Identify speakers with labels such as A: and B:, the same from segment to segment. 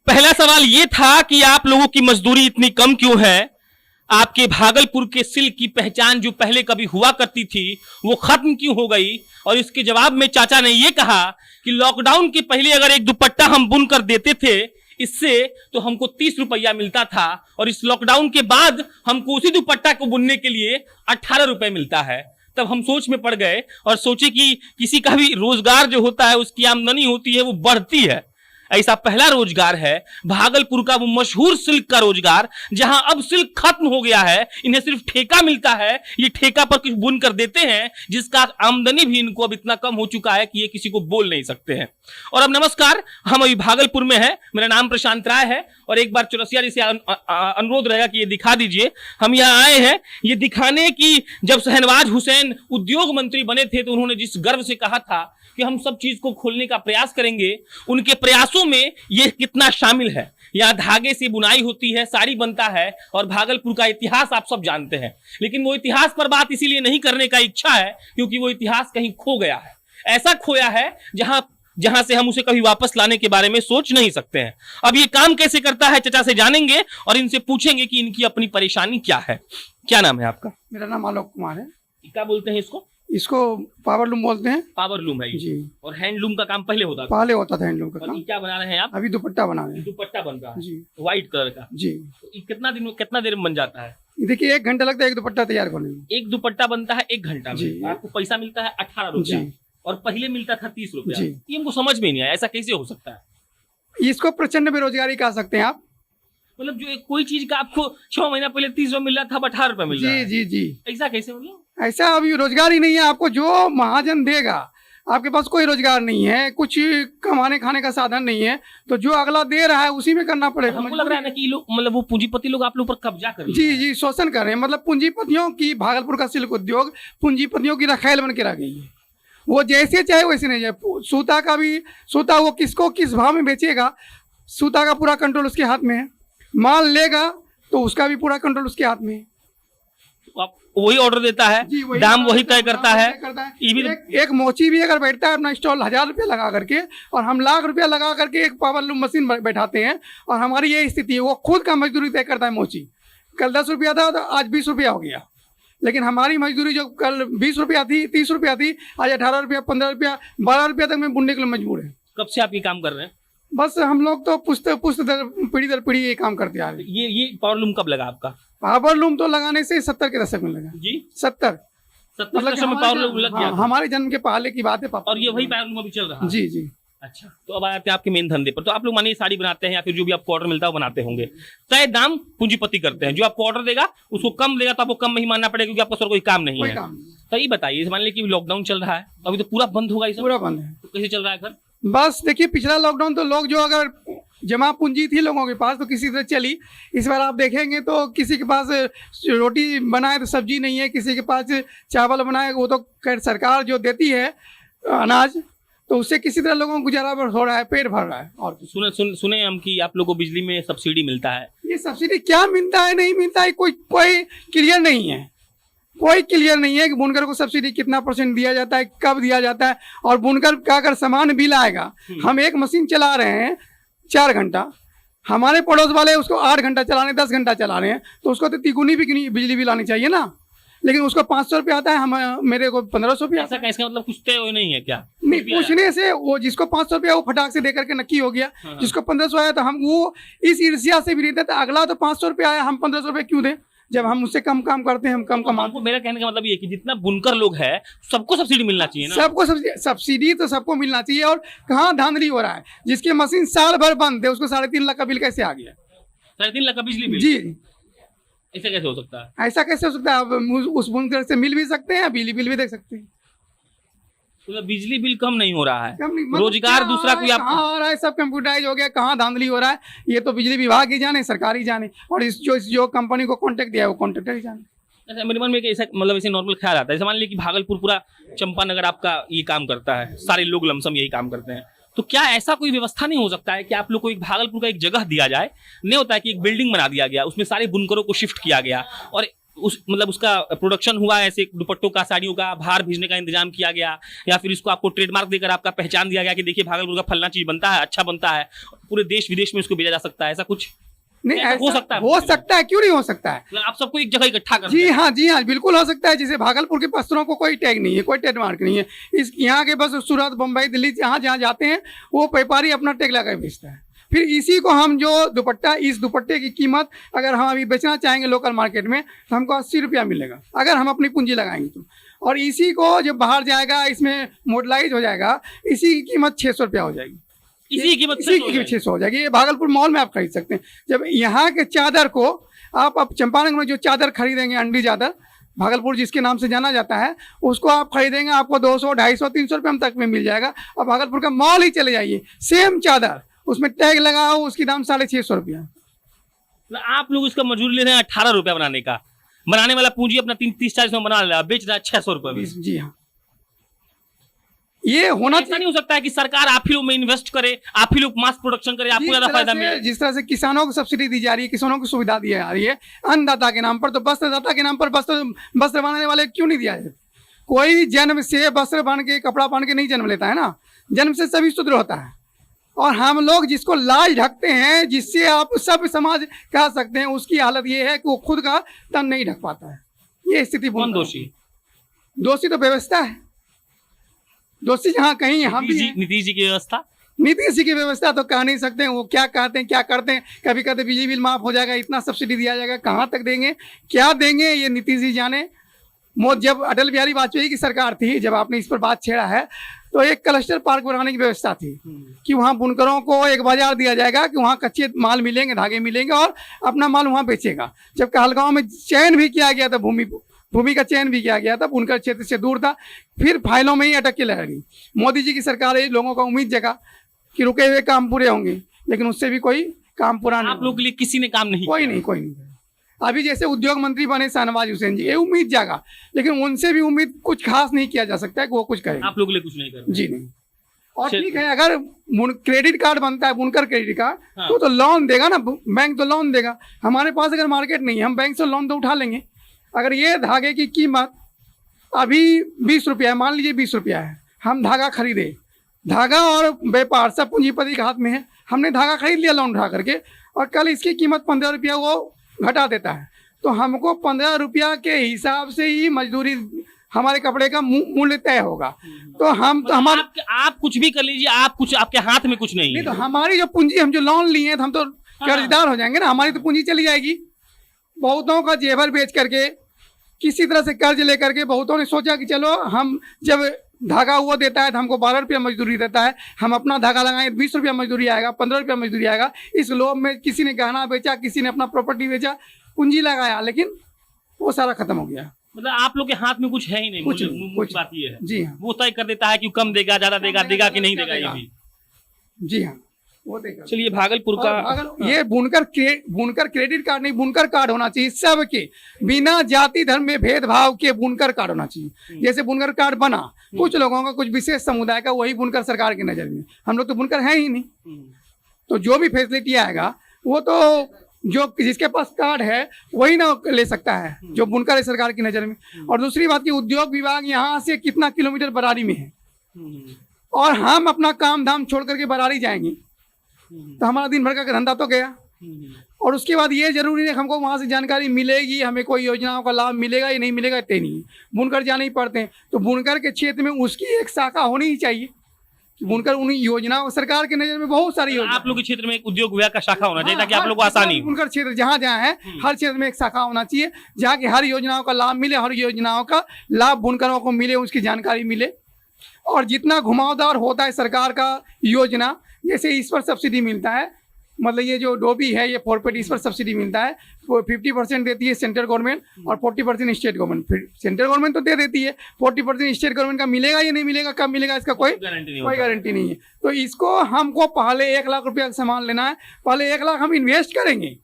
A: पहला सवाल ये था कि आप लोगों की मजदूरी इतनी कम क्यों है? आपके भागलपुर के सिल्क की पहचान जो पहले कभी हुआ करती थी वो खत्म क्यों हो गई? और इसके जवाब में चाचा ने ये कहा कि लॉकडाउन के पहले अगर एक दुपट्टा हम बुन कर देते थे इससे तो हमको 30 रुपया मिलता था, और इस लॉकडाउन के बाद हमको उसी दुपट्टा को बुनने के लिए 18 रुपए मिलता है। तब हम सोच में पड़ गए और सोचे कि किसी का भी रोजगार जो होता है उसकी आमदनी होती है वो बढ़ती है। ऐसा पहला रोजगार है भागलपुर का वो मशहूर सिल्क का रोजगार, जहां अब सिल्क खत्म हो गया है, इन्हें सिर्फ ठेका मिलता है। ये ठेका पर कुछ बुन कर देते हैं जिसका आमदनी भी इनको अब इतना कम हो चुका है कि ये किसी को बोल नहीं सकते हैं। और अब नमस्कार, हम अभी भागलपुर में हैं। मेरा नाम प्रशांत राय है और एक बार चौरसिया जी से अनुरोध रहेगा कि ये दिखा दीजिए। हम यहाँ आए हैं ये दिखाने की, जब शहनवाज हुसैन उद्योग मंत्री बने थे तो उन्होंने जिस गर्व से कहा था कि हम सब चीज को खोलने का प्रयास करेंगे, उनके प्रयासों में ये कितना शामिल है। यहाँ धागे से बुनाई होती है, साड़ी बनता है, और भागलपुर का इतिहास आप सब जानते हैं। लेकिन वो इतिहास पर बात इसीलिए नहीं करने का इच्छा है क्योंकि वो इतिहास कहीं खो गया है, ऐसा खोया है जहां से हम उसे कभी वापस लाने के बारे में सोच नहीं सकते हैं। अब ये काम कैसे करता है चचा से जानेंगे और इनसे पूछेंगे कि इनकी अपनी परेशानी क्या है। क्या नाम है आपका?
B: मेरा नाम आलोक कुमार है।
A: क्या बोलते हैं इसको?
B: इसको पावर लूम बोलते हैं।
A: पावर लूम है ये।
B: जी।
A: और हैंडलूम का काम पहले होता था?
B: पहले होता था हैंडलूम का
A: और
B: काम।
A: ये क्या बना रहे हैं आप?
B: अभी दुपट्टा बना रहे हैं।
A: दुपट्टा बन रहा है
B: जी।
A: व्हाइट कलर का।
B: जी।
A: तो ये कितना देर में बन जाता है?
B: देखिए 1 घंटा लगता है एक दुपट्टा तैयार करने में।
A: एक दुपट्टा बनता है 1 घंटा
B: जी।
A: में। आपको पैसा मिलता है 18 रुपया
B: जी।
A: और पहले मिलता था 30 रुपया।
B: जी।
A: ये हमको समझ में नहीं आया, ऐसा कैसे हो सकता है?
B: इसको प्रचंड बेरोजगारी कह सकते हैं आप।
A: मतलब जो कोई चीज का आपको 6 महीना पहले 30 रुपया मिल रहा था, अब 18 रुपया मिल रहा है।
B: जी जी जी।
A: ऐसा कैसे? मतलब
B: ऐसा अभी रोजगार ही नहीं है। आपको जो महाजन देगा, आपके पास कोई रोजगार नहीं है, कुछ कमाने खाने का साधन नहीं है, तो जो अगला दे रहा है उसी में करना पड़ेगा।
A: हमको लग रहा है ना कि लोग, मतलब वो पूंजीपति लोग आप लोग पर कब्जा कर रहे हैं।
B: जी जी, शोषण कर रहे हैं। मतलब पूंजीपतियों की, भागलपुर का सिल्क उद्योग पूंजीपतियों की रखेल बन के रह गई है। वो जैसे चाहे वैसे नहीं जाए। सूता का भी, सूता वो किसको किस भाव में बेचेगा, सूता का पूरा कंट्रोल उसके हाथ में है। माल लेगा तो उसका भी पूरा कंट्रोल उसके हाथ में है।
A: आप वही ऑर्डर देता है, दाम वही तय करता है।
B: एक मोची भी अगर बैठता है अपना स्टॉल 1000 रुपया लगा करके, और हम लाख रुपया लगा करके एक पावर लूम मशीन बैठाते हैं, और हमारी ये स्थिति है। वो खुद का मजदूरी तय करता है मोची। कल 10 रुपया था तो आज 20 रुपया हो गया। लेकिन हमारी मजदूरी जो कल 20 रुपया थी, 30 रुपया थी, आज 18 रुपया, 15 रुपया, 12 रुपया तक में बुनने के लिए मजबूर है।
A: कब से आप ये काम कर रहे हैं?
B: बस हम लोग तो पीढ़ी दर पीढ़ी ये काम करते आ रहे हैं।
A: ये पावर लूम कब लगा आपका?
B: पावर लूम तो लगाने से 70 के दशक में लगा
A: जी।
B: 70
A: मतलब में पावर लूम लग गया।
B: हमारे जन्म के पहले की बात है पापा।
A: और ये वही पावर लूम अभी चल रहा है?
B: जी जी।
A: अच्छा, तो अब आते हैं आपके मेन धंधे पर। तो आप लोग मानिए साड़ी बनाते हैं या फिर जो भी आपको ऑर्डर मिलता है वो बनाते होंगे, तय दाम पूंजीपति करते हैं। जो आपको ऑर्डर देगा उसको कम देगा तो आपको कम ही मानना पड़ेगा क्योंकि आपका सर कोई काम नहीं है। तो ये बताइए, मान लीजिए कि लॉकडाउन चल रहा है, अभी तो पूरा बंद होगा,
B: पूरा बंद है,
A: तो कैसे चल रहा है घर?
B: बस देखिए, पिछला लॉकडाउन तो लोग जो अगर जमा पूंजी थी लोगों के पास तो किसी तरह चली। इस बार आप देखेंगे तो किसी के पास रोटी बनाए तो सब्जी नहीं है, किसी के पास चावल बनाए, वो तो खैर सरकार जो देती है अनाज, तो उससे किसी तरह लोगों को गुजारा हो रहा है, पेट भर रहा है। और
A: सुने हम कि आप लोगों को बिजली में सब्सिडी मिलता है।
B: ये सब्सिडी क्या मिलता है नहीं मिलता है कोई क्लियर नहीं है। कोई क्लियर नहीं है कि बुनकर को सब्सिडी कितना % दिया जाता है, कब दिया जाता है, और बुनकर का अगर सामान बिल आएगा। हम एक मशीन चला रहे हैं 4 घंटा, हमारे पड़ोस वाले उसको 8 घंटा चला रहे हैं, 10 घंटा चला रहे हैं, तो उसको तो तिगुनी भी बिजली बिल आनी चाहिए ना। लेकिन उसको 500 रुपया आता है, हम मेरे को 1500 रुपया।
A: ऐसा कैसे? मतलब कुछ तय नहीं है क्या?
B: नहीं, पूछने से वो जिसको 500 रुपया वो फटाक से देकर के नक्की हो गया। जिसको 1500 आया तो हम वो इस ईर्ष्या से भी नहीं देता, अगला तो 500 रुपया आया, हम 1500 रुपया क्यों दें जब हम उससे कम काम करते हैं, हम कम कमाते।
A: मेरा कहने का मतलब ये कि जितना बुनकर लोग है सबको सब्सिडी मिलना चाहिए ना।
B: सबको सब्सिडी तो सबको मिलना चाहिए। और कहाँ धांधली हो रहा है, जिसकी मशीन साल भर बंद है उसको 3.5 लाख का बिल कैसे आ गया?
A: 3.5 लाख का बिजली बिल?
B: जी।
A: ऐसा कैसे हो सकता है?
B: ऐसा कैसे हो सकता है? आप उस बुनकर से मिल भी सकते हैं, बिजली बिल भी देख सकते हैं।
A: तो बिजली बिल कम नहीं हो रहा है,
B: मतलब
A: रोजगार दूसरा कोई आप
B: कहाँ हो रहा है? सब कंप्यूटराइज हो गया, कहाँ धांधली हो रहा है ये तो बिजली विभाग ही जाने, सरकार ही जाने, और जो कंपनी को कॉन्ट्रैक्ट दिया है वो कॉन्ट्रैक्टर ही जाने।
A: अच्छा, मेरे मन में एक ऐसा मतलब ऐसे नॉर्मल ख्याल आता है, जैसे मान लीजिए कि भागलपुर पूरा चंपानगर आपका ये काम करता है, सारे लोग लमसम यही काम करते हैं, तो क्या ऐसा कोई व्यवस्था नहीं हो सकता है कि आप लोग को एक भागलपुर का एक जगह दिया जाए? नहीं होता है कि एक बिल्डिंग बना दिया गया, उसमें सारे बुनकरों को शिफ्ट किया गया, और उसका प्रोडक्शन हुआ, ऐसे दुपट्टों का, साड़ियों का बाहर भेजने का इंतजाम किया गया, या फिर इसको आपको ट्रेडमार्क देकर आपका पहचान दिया गया कि देखिए भागलपुर का फलना चीज बनता है, अच्छा बनता है, पूरे देश विदेश में इसको भेजा जा सकता है, ऐसा कुछ
B: नहीं,
A: ऐसा हो
B: ऐसा
A: सकता है?
B: हो सकता है, क्यों नहीं हो सकता है।
A: मतलब आप सबको एक जगह इकट्ठा कर
B: जी हाँ, जी हाँ, बिल्कुल हो सकता है। जैसे भागलपुर के पस्तूरों को कोई टैग नहीं है, कोई ट्रेडमार्क नहीं है। इस यहाँ के बस सूरत, बम्बई, दिल्ली जहाँ जहाँ जाते हैं वो व्यापारी अपना टैग लगा के बेचता है। फिर इसी को हम जो दुपट्टा, इस दुपट्टे की कीमत अगर हम अभी बेचना चाहेंगे लोकल मार्केट में तो हमको 80 रुपया मिलेगा, अगर हम अपनी पूंजी लगाएंगे तो। और इसी को जब बाहर जाएगा, इसमें मॉडलाइज हो जाएगा, इसी की कीमत 600 रुपया हो जाएगी।
A: इसी की कीमत
B: इसी की 600 हो जाएगी। ये भागलपुर मॉल में आप खरीद सकते हैं। जब यहाँ के चादर को आप अब चंपारण में जो चादर खरीदेंगे, अंडी चादर, भागलपुर जिसके नाम से जाना जाता है, उसको आप खरीदेंगे, आपको 200, 250, 300 रुपये तक में मिल जाएगा। और भागलपुर का मॉल ही चले जाइए, सेम चादर, उसमें टैग लगा हो, उसकी दाम 650 रुपया।
A: मतलब आप लोग इसका मजदूरी ले रहे हैं 18 रुपया बनाने का, बनाने वाला पूंजी अपना 30-40 में बना रहा है, बेच रहा है 600 रुपये में।
B: जी हाँ, ये होना
A: ऐसा नहीं हो सकता है कि सरकार आप ही लोग में इन्वेस्ट करे, आप ही लोग मास प्रोडक्शन करे, आपको ज्यादा फायदा मिले?
B: जिस तरह से किसानों को सब्सिडी दी जा रही है, किसानों को सुविधा दी जा रही है अन्नदाता के नाम पर, तो वस्त्रदाता के नाम पर वस्त्र बनाने वाले क्यों नहीं दिया जाए? कोई जन्म से वस्त्र बन के, कपड़ा पहन के नहीं जन्म लेता है ना, जन्म से सभी शुद्र होता है। और हम लोग जिसको लाज ढकते हैं, जिससे आप सब समाज कह सकते हैं, उसकी हालत ये है कि वो खुद का तन नहीं ढक पाता है। ये स्थिति
A: कौन दोषी?
B: दोषी तो व्यवस्था है। दोषी जहाँ कहीं हम भी हैं।
A: नीतीश जी की व्यवस्था,
B: नीतीश जी की व्यवस्था तो कह नहीं सकते हैं। वो क्या कहते हैं, क्या करते हैं। कभी कहते बिजली बिल माफ हो जाएगा, इतना सब्सिडी दिया जाएगा, कहाँ तक देंगे, क्या देंगे, ये नीतीश जी जाने। जब अटल बिहारी वाजपेयी की सरकार थी, जब आपने इस पर बात छेड़ा है, तो एक क्लस्टर पार्क बनाने की व्यवस्था थी कि वहाँ बुनकरों को एक बाजार दिया जाएगा कि वहाँ कच्चे माल मिलेंगे, धागे मिलेंगे और अपना माल वहाँ बेचेगा। जब कहलगांव में चयन भी किया गया था, भूमि का चयन भी किया गया था, बुनकर क्षेत्र से दूर था, फिर फाइलों में ही अटक के लग गई। मोदी जी की सरकार है, लोगों का उम्मीद जगा कि रुके हुए काम पूरे होंगे, लेकिन उससे भी कोई काम पूरा नहीं।
A: आप लोगों के लिए किसी ने काम नहीं
B: कोई नहीं। अभी जैसे उद्योग मंत्री बने शाहनवाज हुसैन जी, ये उम्मीद जागा, लेकिन उनसे भी उम्मीद कुछ खास नहीं किया जा सकता है कि वो कुछ करें।
A: आप लोगों के लिए कुछ नहीं कर
B: जी नहीं। और ठीक है, अगर क्रेडिट कार्ड बनता है, बुनकर क्रेडिट कार्ड, तो लोन देगा ना, बैंक तो लोन देगा। हमारे पास अगर मार्केट नहीं है, हम बैंक से लोन तो उठा लेंगे। अगर ये धागे की कीमत अभी 20 रुपया है, मान लीजिए 20 रुपया है, हम धागा खरीदे, धागा और व्यापार सब पूंजीपति के हाथ में है, हमने धागा खरीद लिया लोन उठा करके, और कल इसकी कीमत 15 रुपया वो घटा देता है, तो हमको 15 रुपया के हिसाब से ही मजदूरी, हमारे कपड़े का मूल्य तय होगा। तो हम तो हमारे
A: आप कुछ भी कर लीजिए, आप कुछ, आपके हाथ में कुछ नहीं है।
B: तो हमारी जो पूंजी, हम जो लोन लिए हैं, तो हम तो कर्जदार हो जाएंगे ना, हमारी तो पूंजी चली जाएगी। बहुतों का जेवर बेच करके, किसी तरह से कर्ज लेकर के, बहुतों ने सोचा कि चलो हम जब धागा वो देता है तो हमको 12 रुपया मजदूरी देता है, हम अपना धागा लगाएं, 20 रुपया मजदूरी आएगा, 15 रुपया मजदूरी आएगा। इस लोभ में किसी ने गहना बेचा, किसी ने अपना प्रॉपर्टी बेचा, पूंजी लगाया, लेकिन वो सारा खत्म हो गया।
A: मतलब आप लोग के हाथ में कुछ है ही नहीं। कुछ बात ये है।
B: जी हाँ,
A: वो तय कर देता है कि कम देगा, ज्यादा देगा कि नहीं देगा, ये भी।
B: जी हाँ, वो देगा।
A: चलिए, भागलपुर का
B: ये बुनकर क्रेडिट कार्ड नहीं, बुनकर कार्ड होना चाहिए सबके, बिना जाति धर्म में भेदभाव के बुनकर कार्ड होना चाहिए। जैसे बुनकर कार्ड बना, कुछ लोगों का, कुछ विशेष समुदाय का, वही बुनकर सरकार की नजर में। हम लोग तो बुनकर है ही नहीं, तो जो भी फैसिलिटी आएगा वो तो जो जिसके पास कार्ड है वही ना ले सकता है, जो बुनकर है सरकार की नजर में। और दूसरी बात की, उद्योग विभाग यहाँ से कितना किलोमीटर बरारी में है, और हम अपना काम धाम छोड़ करके बरारी जाएंगे, तो हमारा दिन भर का धंधा तो गया। और उसके बाद ये जरूरी है हमको वहाँ से जानकारी मिलेगी, हमें कोई योजनाओं का लाभ मिलेगा या नहीं मिलेगा, इतने नहीं। बुनकर जाने ही पड़ते हैं, तो बुनकर के क्षेत्र में उसकी एक शाखा होनी ही चाहिए। बुनकर उन योजनाओं, सरकार के नजर में बहुत सारी योजना।
A: आप लोग के क्षेत्र में एक उद्योग विभाग का शाखा होना चाहिए, ताकि आप लोग को आसानी हो।
B: बुनकर क्षेत्र जहाँ जहाँ है, हर क्षेत्र में एक शाखा होना चाहिए, जहाँ की हर योजनाओं का लाभ मिले, हर योजनाओं का लाभ बुनकरों को मिले, उसकी जानकारी मिले। और जितना घुमावदार होता है सरकार का योजना, जैसे इस पर सब्सिडी मिलता है, मतलब ये जो डोबी है, ये 4 इस पर सब्सिडी मिलता है, 50% देती है सेंट्रल गवर्नमेंट और 40% स्टेट गवर्नमेंट। फिर सेंट्रल गवर्नमेंट तो दे देती है, 40% स्टेट गवर्नमेंट का मिलेगा या नहीं मिलेगा, कब मिलेगा, इसका कोई गारंटी नहीं है। तो इसको हमको पहले 1 लाख रुपया का सामान लेना है, पहले 1 लाख हम इन्वेस्ट करेंगे,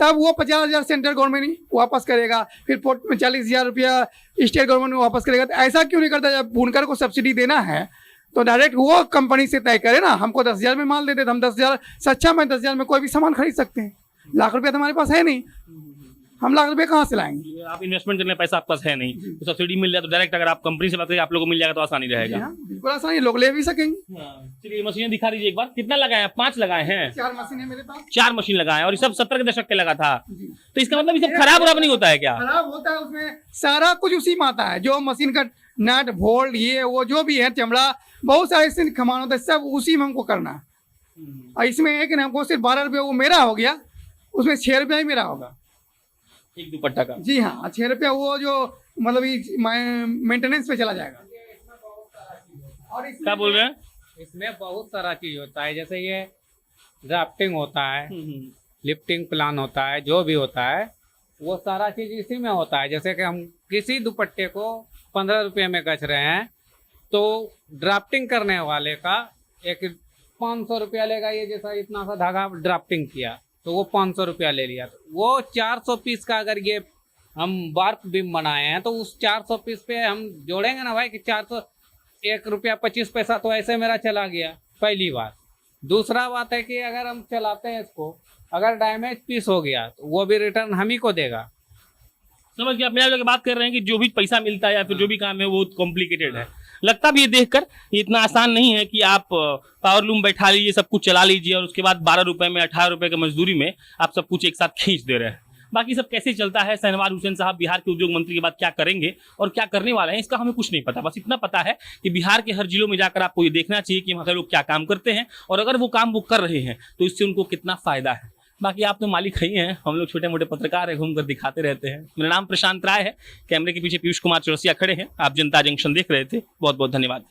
B: तब वो 50,000 सेंट्रल गवर्नमेंट वापस करेगा, फिर 40,000 रुपया स्टेट गवर्नमेंट वापस करेगा। तो ऐसा क्यों नहीं करता? जब बुनकर को सब्सिडी देना है तो डायरेक्ट वो कंपनी से तय करे ना, हमको 10,000 में माल दे दे, हम 10,000 से अच्छा में 10,000 में कोई भी सामान खरीद सकते हैं। लाख रुपया तो हमारे पास है नहीं, हम लाख रुपये कहाँ से लाएंगे?
A: आप इन्वेस्टमेंट करने पैसा आपके पास है नहीं, तो सब्सिडी मिल जाए तो डायरेक्ट, अगर आप कंपनी से बात करें, आप लोगों को मिल जाएगा तो आसानी रहेगा।
B: बिल्कुल आसान है, लोग ले भी सकेंगे।
A: चलिए मशीनें दिखा दीजिए एक बार, कितना लगाए हैं? 5 लगाए हैं,
B: 4 मशीन है मेरे पास।
A: 4 मशीन लगाए हैं और ये सब 70 के दशक के लगा था।
B: जी।
A: तो इसका मतलब ये सब खराब नहीं होता है क्या?
B: खराब होता है, उसमें सारा कुछ उसी में आता है, जो मशीन का नट बोल्ट ये वो जो भी है, चमड़ा, बहुत सारे इससे सामान होता है, सब उसी में हमको करना है। और इसमें है कि हमको सिर्फ 12 रुपये वो मेरा हो गया, उसमें 6 रुपया ही मेरा होगा
A: एक दुपट्टा का।
B: जी हाँ, 6 रुपया वो जो मतलब मेंटेनेंस पे चला जाएगा। और
A: क्या बोल रहे हैं?
C: इसमें बहुत सारा चीज होता है, जैसे ये ड्राफ्टिंग होता है, लिफ्टिंग प्लान होता है, जो भी होता है वो सारा चीज इसी में होता है। जैसे कि हम किसी दुपट्टे को 15 रुपये में गच रहे हैं, तो ड्राफ्टिंग करने वाले का एक 500 रुपया लेगा। ये जैसा इतना सा धागा ड्राफ्टिंग किया तो वो 500 रुपया ले लिया। तो वो 400 पीस का अगर ये हम वार्प बीम बनाए हैं, तो उस 400 पीस पे हम जोड़ेंगे ना भाई कि 400, 1 रुपया 25 पैसा तो ऐसे मेरा चला गया पहली बार। दूसरा बात है कि अगर हम चलाते हैं इसको, अगर डैमेज पीस हो गया तो वो भी रिटर्न हम ही को देगा।
A: समझ गया। अपने आप लोग बात कर रहे हैं कि जो भी पैसा मिलता है या फिर जो भी काम है वो कॉम्प्लिकेटेड है। लगता भी ये देखकर ये इतना आसान नहीं है कि आप पावर लूम बैठा लीजिए, सब कुछ चला लीजिए और उसके बाद 12 रुपए में 18 रुपए की मजदूरी में आप सब कुछ एक साथ खींच दे रहे हैं। बाकी सब कैसे चलता है, शहनवाज हुसैन साहब बिहार के उद्योग मंत्री के बाद क्या करेंगे और क्या करने वाले हैं, इसका हमें कुछ नहीं पता। बस इतना पता है कि बिहार के हर जिलों में जाकर आपको ये देखना चाहिए कि वहाँ के लोग क्या काम करते हैं और अगर वो काम वो कर रहे हैं तो इससे उनको कितना फायदा है। बाकी आप तो मालिक ही हैं, हम लोग छोटे मोटे पत्रकार हैं, घूमकर दिखाते रहते हैं। मेरा नाम प्रशांत राय है, कैमरे के पीछे पीयूष कुमार चौरसिया खड़े हैं। आप जनता जंक्शन देख रहे थे। बहुत बहुत धन्यवाद।